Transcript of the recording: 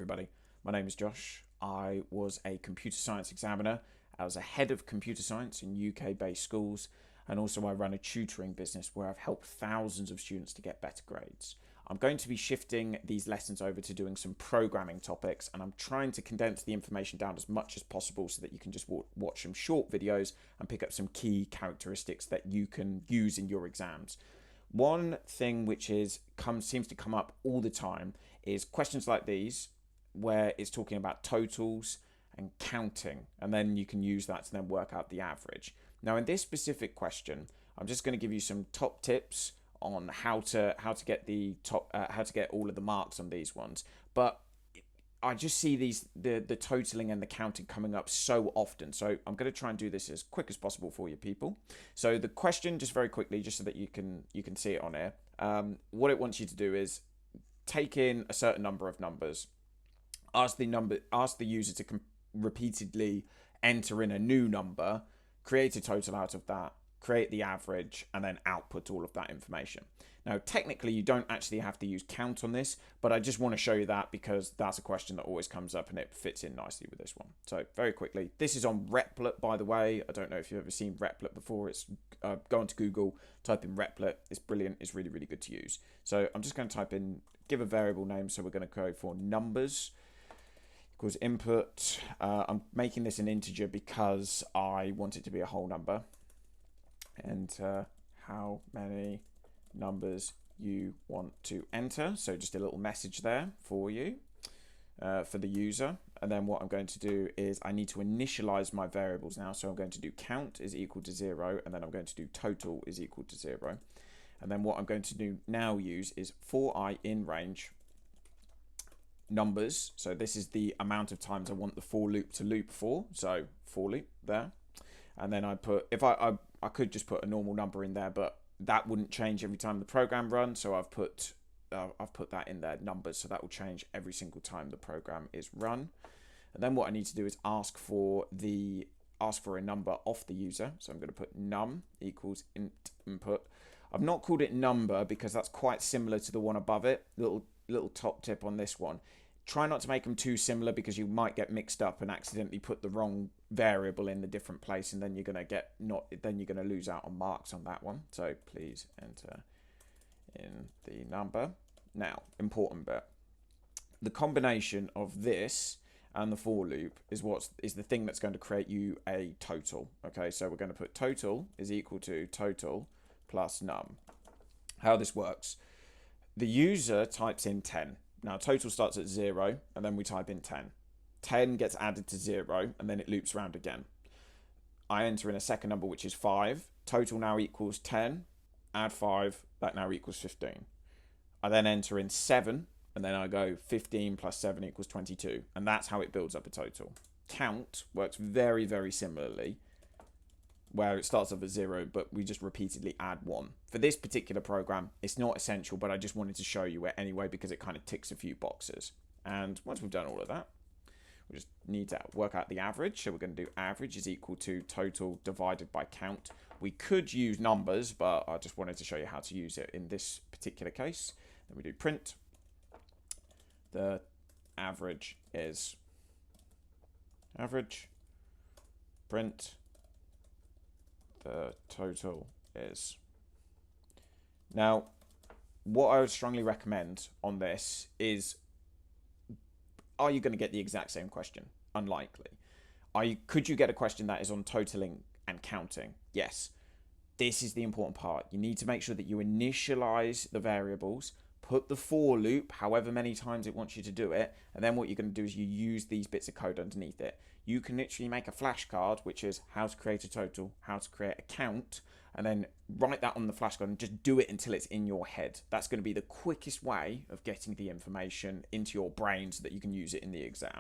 everybody. My name is Josh. I was a computer science examiner. I was a head of computer science in UK-based schools, and also I run a tutoring business where I've helped thousands of students to get better grades. I'm going to be shifting these lessons over to doing some programming topics, and I'm trying to condense the information down as much as possible so that you can just watch some short videos and pick up some key characteristics that you can use in your exams. One thing which seems to come up all the time is questions like these, where it's talking about totals and counting, and then you can use that to then work out the average. Now, in this specific question, I'm just going to give you some top tips on how to get all of the marks on these ones. But I just see the totaling and the counting coming up so often. So I'm going to try and do this as quick as possible for you people. So the question, just very quickly, just so that you can see it on here. What it wants you to do is take in a certain number of numbers. Ask the user to repeatedly enter in a new number, create a total out of that, create the average, and then output all of that information. Now, technically, you don't actually have to use count on this, but I just want to show you that because that's a question that always comes up and it fits in nicely with this one. So very quickly, this is on Replit, by the way. I don't know if you've ever seen Replit before. It's go onto Google, type in Replit. It's brilliant. It's really, really good to use. So I'm just going to type in, give a variable name. So we're going to go for numbers equals input. I'm making this an integer because I want it to be a whole number. Enter how many numbers you want to enter. So just a little message there for you, for the user. And then what I'm going to do is I need to initialize my variables now. So I'm going to do count is equal to 0, and then I'm going to do total is equal to 0. And then what I'm going to do now use is for I in range numbers. So this is the amount of times I want the for loop to loop for. So for loop there. And then I put, if I could just put a normal number in there, but that wouldn't change every time the program runs. So I've put that in there, numbers. So that will change every single time the program is run. And then what I need to do is ask for a number off the user. So I'm going to put num equals int input. I've not called it number because that's quite similar to the one above it. Little top tip on this one. Try not to make them too similar because you might get mixed up and accidentally put the wrong variable in the different place, and then you're going to lose out on marks on that one. So please enter in the number. Now, important bit. The combination of this and the for loop is the thing that's going to create you a total. Okay, so we're going to put total is equal to total plus num. How this works. The user types in 10. Now, total starts at 0, and then we type in 10. 10 gets added to 0, and then it loops around again. I enter in a second number, which is 5. Total now equals 10. Add 5. That now equals 15. I then enter in 7, and then I go 15 plus 7 equals 22. And that's how it builds up a total. Count works very, very similarly, where it starts off at 0, but we just repeatedly add 1. For this particular program, it's not essential, but I just wanted to show you it anyway because it kind of ticks a few boxes. And once we've done all of that, we just need to work out the average. So we're going to do average is equal to total divided by count. We could use numbers, but I just wanted to show you how to use it in this particular case. Then we do print. The average is average. Print. The total is. Now, what I would strongly recommend on this is, are you going to get the exact same question? Unlikely. Could you get a question that is on totaling and counting? Yes. This is the important part. You need to make sure that you initialize the variables, put the for loop, however many times it wants you to do it, and then what you're going to do is you use these bits of code underneath it. You can literally make a flashcard, which is how to create a total, how to create a count, and then write that on the flashcard and just do it until it's in your head. That's going to be the quickest way of getting the information into your brain so that you can use it in the exam.